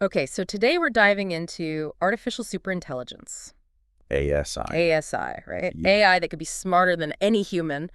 Okay, so today we're diving into artificial superintelligence. ASI. ASI, right? Yeah. AI that could be smarter than any human.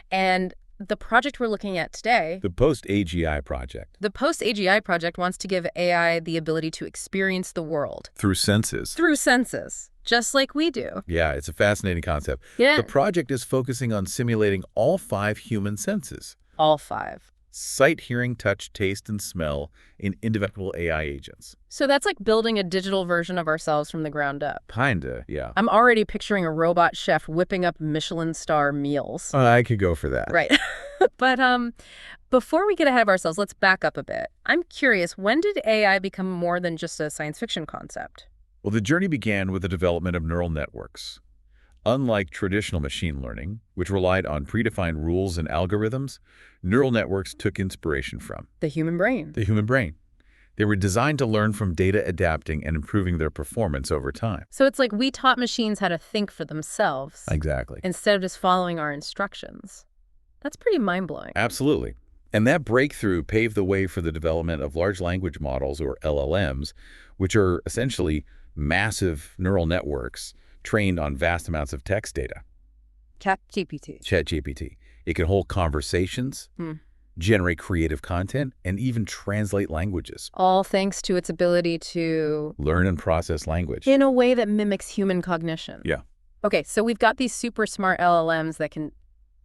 And the project we're looking at today, The Post-AGI Project. the Post-AGI Project, wants to give AI the ability to experience the world Through senses. through senses, just like we do. Yeah, it's a fascinating concept. Yeah. The project is focusing on simulating all 5 human senses: All 5. sight, hearing, touch, taste, and smell in indivisible AI agents. So that's like building a digital version of ourselves from the ground up. Kinda, yeah. I'm already picturing a robot chef whipping up Michelin star meals. I could go for that. Right. But before we get ahead of ourselves, let's back up a bit. I'm curious, when did AI become more than just a science fiction concept? Well, the journey began with the development of neural networks. Unlike traditional machine learning, which relied on predefined rules and algorithms, neural networks took inspiration from The human brain. the human brain. They were designed to learn from data, adapting and improving their performance over time. So it's like we taught machines how to think for themselves Exactly. instead of just following our instructions. That's pretty mind-blowing. Absolutely. And that breakthrough paved the way for the development of large language models, or LLMs, which are essentially massive neural networks trained on vast amounts of text data. ChatGPT. ChatGPT. It can hold conversations, generate creative content, and even translate languages. All thanks to its ability to Learn and process language. in a way that mimics human cognition. Yeah. Okay, so we've got these super smart LLMs that can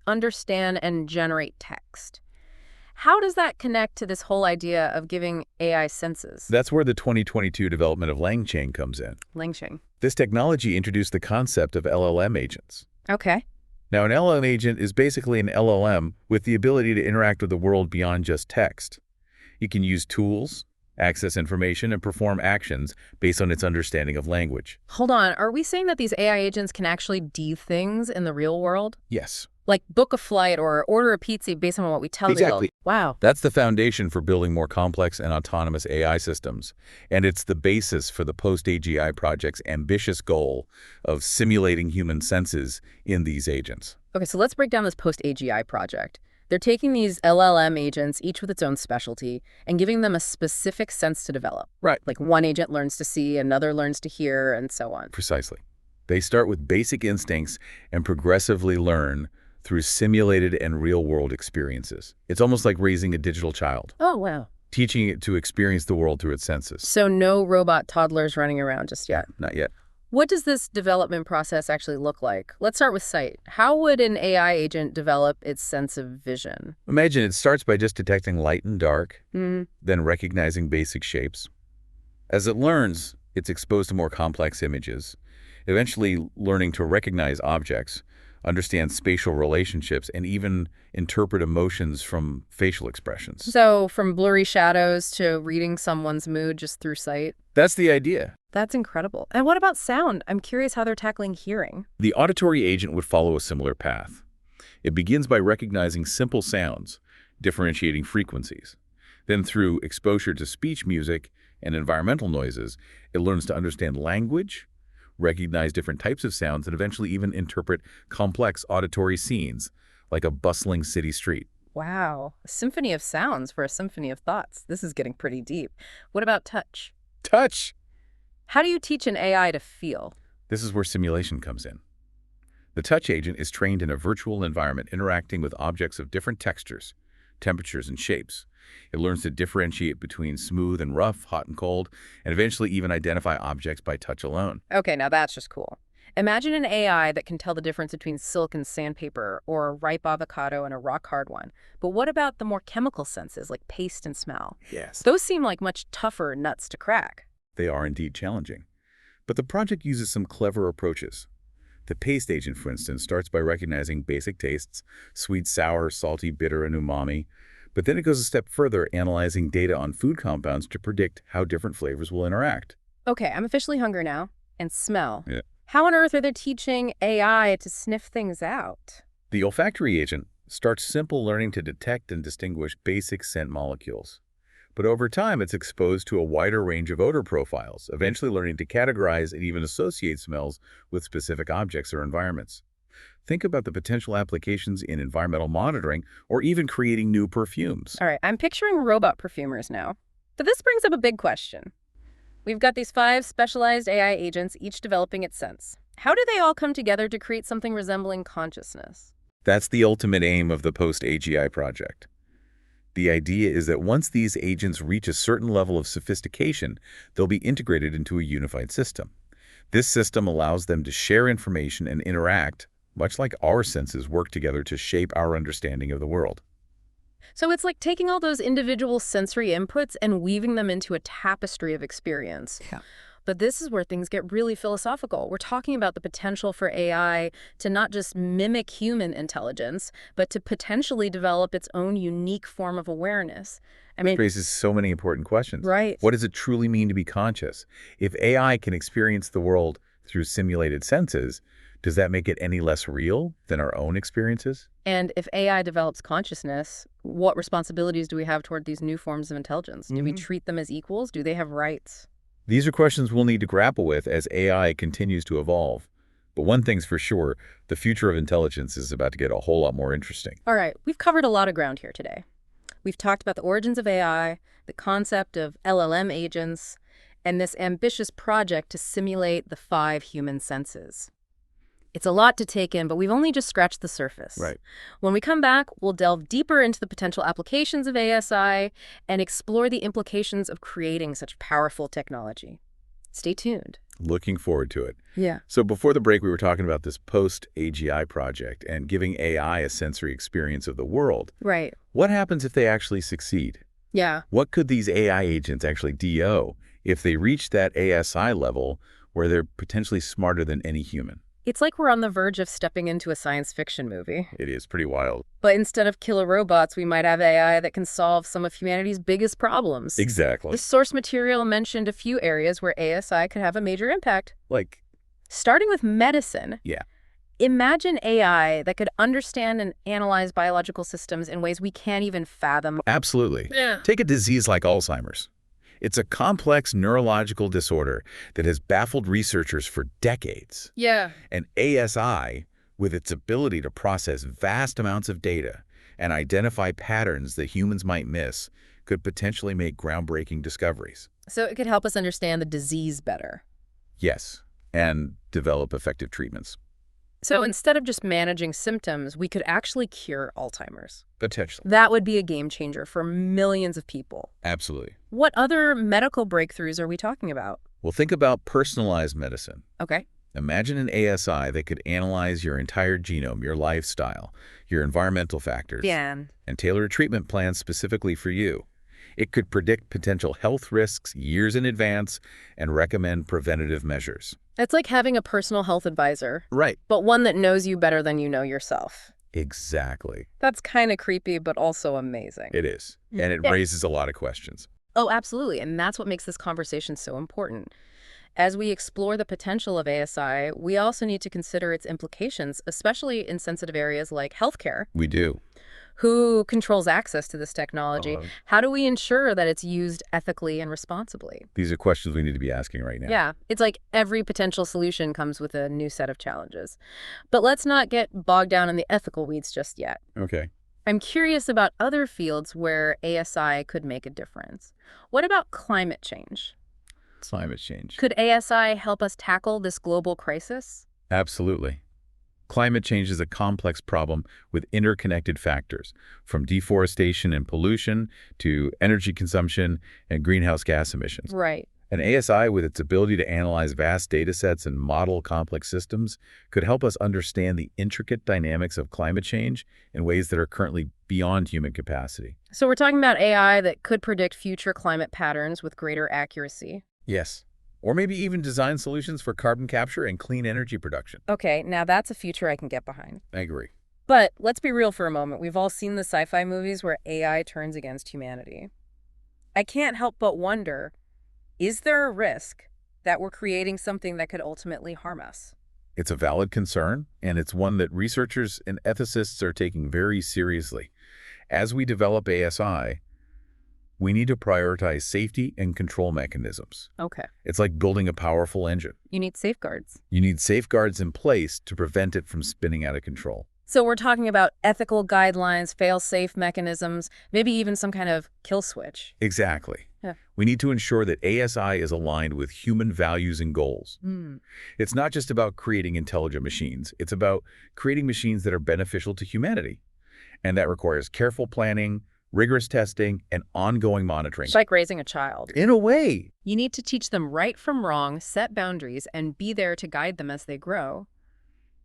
understand and generate text. How does that connect to this whole idea of giving AI senses? That's where the 2022 development of LangChain comes in. LangChain. This technology introduced the concept of LLM agents. Okay. Now, an LLM agent is basically an LLM with the ability to interact with the world beyond just text. It can use tools, access information, and perform actions based on its understanding of language. Hold on, are we saying that these AI agents can actually do things in the real world? Yes. Like book a flight or order a pizza based on what we tell Exactly. them? Wow. That's the foundation for building more complex and autonomous AI systems. And it's the basis for the Post-AGI Project's ambitious goal of simulating human senses in these agents. Okay, so let's break down this Post-AGI project. They're taking these LLM agents, each with its own specialty, and giving them a specific sense to develop. Right. Like one agent learns to see, another learns to hear, and so on. Precisely. They start with basic instincts and progressively learn through simulated and real-world experiences. It's almost like raising a digital child, Oh, wow. teaching it to experience the world through its senses. So no robot toddlers running around just yet. Not yet. What does this development process actually look like? Let's start with sight. How would an AI agent develop its sense of vision? Imagine it starts by just detecting light and dark, then recognizing basic shapes. As it learns, it's exposed to more complex images, eventually learning to recognize objects, understand spatial relationships, and even interpret emotions from facial expressions. So from blurry shadows to reading someone's mood just through sight? That's the idea. That's incredible. And what about sound? I'm curious how they're tackling hearing. The auditory agent would follow a similar path. It begins by recognizing simple sounds, differentiating frequencies. Then through exposure to speech, music, and environmental noises, it learns to understand language, recognize different types of sounds, and eventually even interpret complex auditory scenes, like a bustling city street. Wow, a symphony of sounds for a symphony of thoughts. This is getting pretty deep. What about touch? Touch! How do you teach an AI to feel? This is where simulation comes in. The touch agent is trained in a virtual environment interacting with objects of different textures, temperatures, and shapes. It learns to differentiate between smooth and rough, hot and cold, and eventually even identify objects by touch alone. Okay, now that's just cool. Imagine an AI that can tell the difference between silk and sandpaper or a ripe avocado and a rock-hard one. But what about the more chemical senses like taste and smell? Yes. Those seem like much tougher nuts to crack. They are indeed challenging. But the project uses some clever approaches. The paste agent, for instance, starts by recognizing basic tastes: sweet, sour, salty, bitter, and umami. But then it goes a step further, analyzing data on food compounds to predict how different flavors will interact. Okay, I'm officially hungry now. And smell. Yeah. How on earth are they teaching AI to sniff things out? The olfactory agent starts simple, learning to detect and distinguish basic scent molecules. But over time, it's exposed to a wider range of odor profiles, eventually learning to categorize and even associate smells with specific objects or environments. Think about the potential applications in environmental monitoring or even creating new perfumes. All right, I'm picturing robot perfumers now. But this brings up a big question. We've got these 5 specialized AI agents, each developing its sense. How do they all come together to create something resembling consciousness? That's the ultimate aim of the Post-AGI project. The idea is that once these agents reach a certain level of sophistication, they'll be integrated into a unified system. This system allows them to share information and interact, much like our senses work together to shape our understanding of the world. So it's like taking all those individual sensory inputs and weaving them into a tapestry of experience. Yeah. But this is where things get really philosophical. We're talking about the potential for AI to not just mimic human intelligence, but to potentially develop its own unique form of awareness. I mean, It raises so many important questions. right. What does it truly mean to be conscious? If AI can experience the world through simulated senses, does that make it any less real than our own experiences? And if AI develops consciousness, what responsibilities do we have toward these new forms of intelligence? Do we treat them as equals? Do they have rights? These are questions we'll need to grapple with as AI continues to evolve. But one thing's for sure, the future of intelligence is about to get a whole lot more interesting. All right, we've covered a lot of ground here today. We've talked about the origins of AI, the concept of LLM agents, and this ambitious project to simulate the 5 human senses. It's a lot to take in, but we've only just scratched the surface. Right. When we come back, we'll delve deeper into the potential applications of ASI and explore the implications of creating such powerful technology. Stay tuned. Looking forward to it. Yeah. So before the break, we were talking about this post-AGI project and giving AI a sensory experience of the world. Right. What happens if they actually succeed? Yeah. What could these AI agents actually do if they reach that ASI level where they're potentially smarter than any human? It's like we're on the verge of stepping into a science fiction movie. It is pretty wild. But instead of killer robots, we might have AI that can solve some of humanity's biggest problems. Exactly. The source material mentioned a few areas where ASI could have a major impact. Like, Starting with medicine. yeah. Imagine AI that could understand and analyze biological systems in ways we can't even fathom. Absolutely. Yeah. Take a disease like Alzheimer's. It's a complex neurological disorder that has baffled researchers for decades. Yeah. And ASI, with its ability to process vast amounts of data and identify patterns that humans might miss, could potentially make groundbreaking discoveries. So it could help us understand the disease better. Yes, and develop effective treatments. So instead of just managing symptoms, we could actually cure Alzheimer's. Potentially. That would be a game changer for millions of people. Absolutely. What other medical breakthroughs are we talking about? Well, think about personalized medicine. Okay. Imagine an ASI that could analyze your entire genome, your lifestyle, your environmental factors, and tailor a treatment plan specifically for you. It could predict potential health risks years in advance and recommend preventative measures. It's like having a personal health advisor, Right. but one that knows you better than you know yourself. Exactly. That's kind of creepy, but also amazing. It is. And it Yeah. raises a lot of questions. Oh, absolutely. And that's what makes this conversation so important. As we explore the potential of ASI, we also need to consider its implications, especially in sensitive areas like healthcare. We do. Who controls access to this technology? How do we ensure that it's used ethically and responsibly? These are questions we need to be asking right now. Yeah, it's like every potential solution comes with a new set of challenges. But let's not get bogged down in the ethical weeds just yet. Okay. I'm curious about other fields where ASI could make a difference. What about climate change? Climate change. Could ASI help us tackle this global crisis? Absolutely. Climate change is a complex problem with interconnected factors, from deforestation and pollution to energy consumption and greenhouse gas emissions. Right. An ASI, with its ability to analyze vast data sets and model complex systems, could help us understand the intricate dynamics of climate change in ways that are currently beyond human capacity. So we're talking about AI that could predict future climate patterns with greater accuracy. Yes. Or maybe even design solutions for carbon capture and clean energy production. Okay, now that's a future I can get behind. I agree. But let's be real for a moment. We've all seen the sci-fi movies where AI turns against humanity. I can't help but wonder, is there a risk that we're creating something that could ultimately harm us? It's a valid concern, and it's one that researchers and ethicists are taking very seriously. As we develop ASI, we need to prioritize safety and control mechanisms. Okay. It's like building a powerful engine. You need safeguards. You need safeguards in place to prevent it from spinning out of control. So we're talking about ethical guidelines, fail-safe mechanisms, maybe even some kind of kill switch. Exactly. Yeah. We need to ensure that ASI is aligned with human values and goals. Hmm. It's not just about creating intelligent machines. It's about creating machines that are beneficial to humanity. And that requires careful planning, rigorous testing, and ongoing monitoring. It's like raising a child. In a way. You need to teach them right from wrong, set boundaries, and be there to guide them as they grow.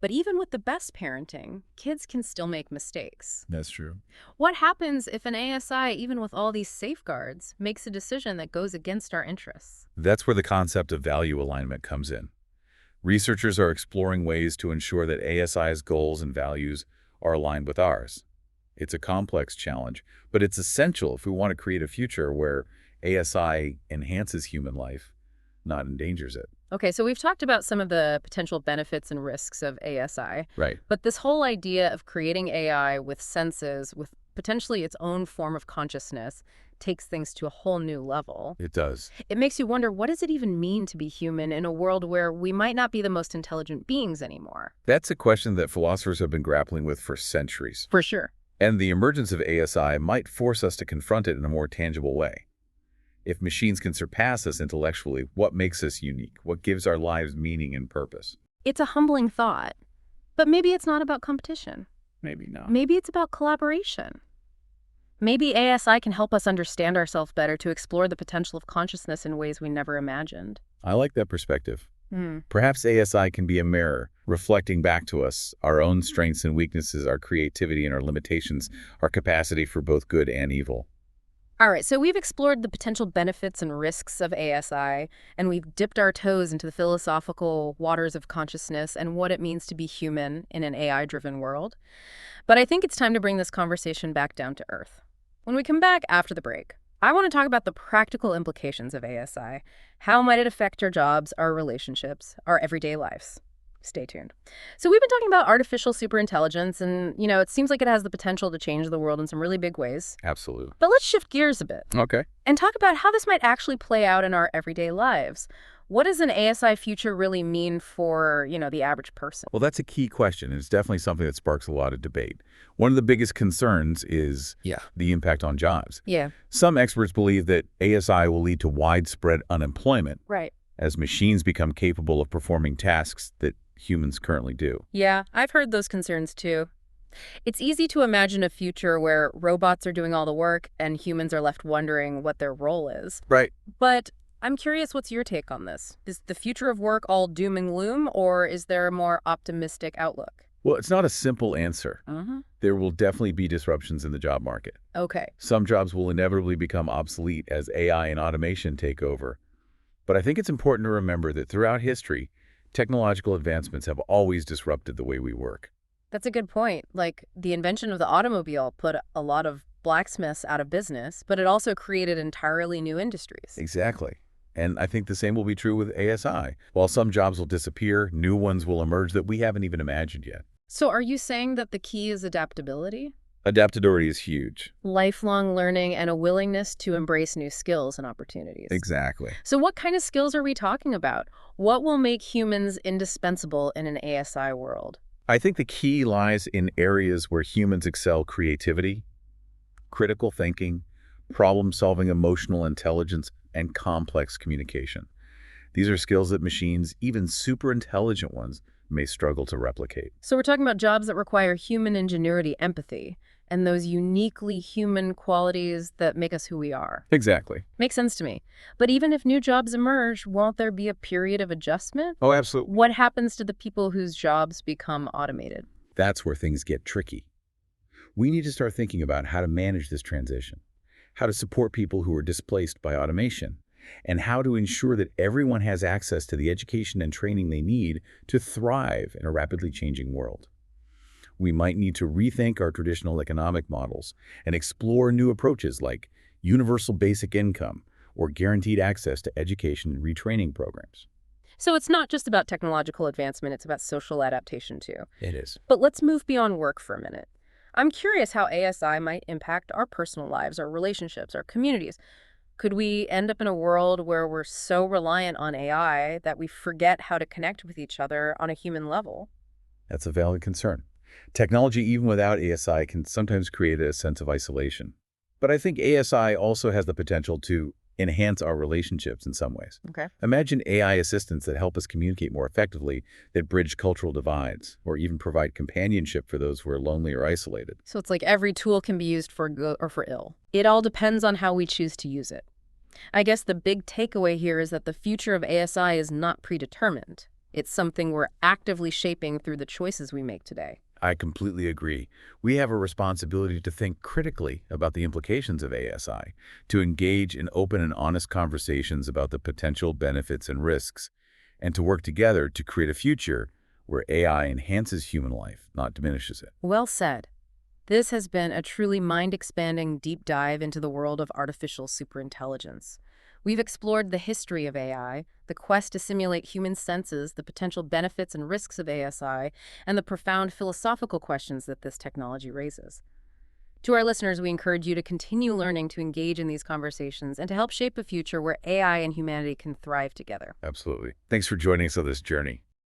But even with the best parenting, kids can still make mistakes. That's true. What happens if an ASI, even with all these safeguards, makes a decision that goes against our interests? That's where the concept of value alignment comes in. Researchers are exploring ways to ensure that ASI's goals and values are aligned with ours. It's a complex challenge, but it's essential if we want to create a future where ASI enhances human life, not endangers it. Okay, so we've talked about some of the potential benefits and risks of ASI, Right. but this whole idea of creating AI with senses, with potentially its own form of consciousness, takes things to a whole new level. It does. It makes you wonder, what does it even mean to be human in a world where we might not be the most intelligent beings anymore? That's a question that philosophers have been grappling with for centuries. For sure. And the emergence of ASI might force us to confront it in a more tangible way. If machines can surpass us intellectually, what makes us unique? What gives our lives meaning and purpose? It's a humbling thought, but maybe it's not about competition. Maybe not. Maybe it's about collaboration. Maybe ASI can help us understand ourselves better, to explore the potential of consciousness in ways we never imagined. I like that perspective. Perhaps ASI can be a mirror, reflecting back to us our own strengths and weaknesses, our creativity and our limitations, our capacity for both good and evil. All right, so we've explored the potential benefits and risks of ASI, and we've dipped our toes into the philosophical waters of consciousness and what it means to be human in an AI-driven world. But I think it's time to bring this conversation back down to earth. When we come back after the break, I want to talk about the practical implications of ASI. How might it affect our jobs, our relationships, our everyday lives? Stay tuned. So we've been talking about artificial superintelligence, and, it seems like it has the potential to change the world in some really big ways. Absolutely. But let's shift gears a bit. Okay. And talk about how this might actually play out in our everyday lives. What does an ASI future really mean for, the average person? Well, that's a key question, and it's definitely something that sparks a lot of debate. One of the biggest concerns is the impact on jobs. Yeah. Some experts believe that ASI will lead to widespread unemployment. Right. As machines become capable of performing tasks that humans currently do. Yeah, I've heard those concerns too. It's easy to imagine a future where robots are doing all the work and humans are left wondering what their role is. Right. But I'm curious, what's your take on this? Is the future of work all doom and gloom, or is there a more optimistic outlook? Well, it's not a simple answer. There will definitely be disruptions in the job market. Okay. Some jobs will inevitably become obsolete as AI and automation take over. But I think it's important to remember that throughout history, technological advancements have always disrupted the way we work. That's a good point. Like, the invention of the automobile put a lot of blacksmiths out of business, but it also created entirely new industries. Exactly. And I think the same will be true with ASI. While some jobs will disappear, new ones will emerge that we haven't even imagined yet. So are you saying that the key is adaptability? Adaptability is huge. Lifelong learning and a willingness to embrace new skills and opportunities. Exactly. So what kind of skills are we talking about? What will make humans indispensable in an ASI world? I think the key lies in areas where humans excel: creativity, critical thinking, problem-solving, emotional intelligence, and complex communication. These are skills that machines, even super intelligent ones, may struggle to replicate. So we're talking about jobs that require human ingenuity, empathy, and those uniquely human qualities that make us who we are. Exactly. Makes sense to me. But even if new jobs emerge, won't there be a period of adjustment? Oh, absolutely. What happens to the people whose jobs become automated? That's where things get tricky. We need to start thinking about how to manage this transition, how to support people who are displaced by automation, and how to ensure that everyone has access to the education and training they need to thrive in a rapidly changing world. We might need to rethink our traditional economic models and explore new approaches like universal basic income or guaranteed access to education and retraining programs. So it's not just about technological advancement, it's about social adaptation too. It is. But let's move beyond work for a minute. I'm curious how ASI might impact our personal lives, our relationships, our communities. Could we end up in a world where we're so reliant on AI that we forget how to connect with each other on a human level? That's a valid concern. Technology, even without ASI, can sometimes create a sense of isolation. But I think ASI also has the potential to enhance our relationships in some ways. Okay. Imagine AI assistants that help us communicate more effectively, that bridge cultural divides, or even provide companionship for those who are lonely or isolated. So it's like every tool can be used for good or for ill. It all depends on how we choose to use it. I guess the big takeaway here is that the future of ASI is not predetermined. It's something we're actively shaping through the choices we make today. I completely agree. We have a responsibility to think critically about the implications of ASI, to engage in open and honest conversations about the potential benefits and risks, and to work together to create a future where AI enhances human life, not diminishes it. Well said. This has been a truly mind-expanding deep dive into the world of artificial superintelligence. We've explored the history of AI, the quest to simulate human senses, the potential benefits and risks of ASI, and the profound philosophical questions that this technology raises. To our listeners, we encourage you to continue learning to engage in these conversations and to help shape a future where AI and humanity can thrive together. Absolutely. Thanks for joining us on this journey.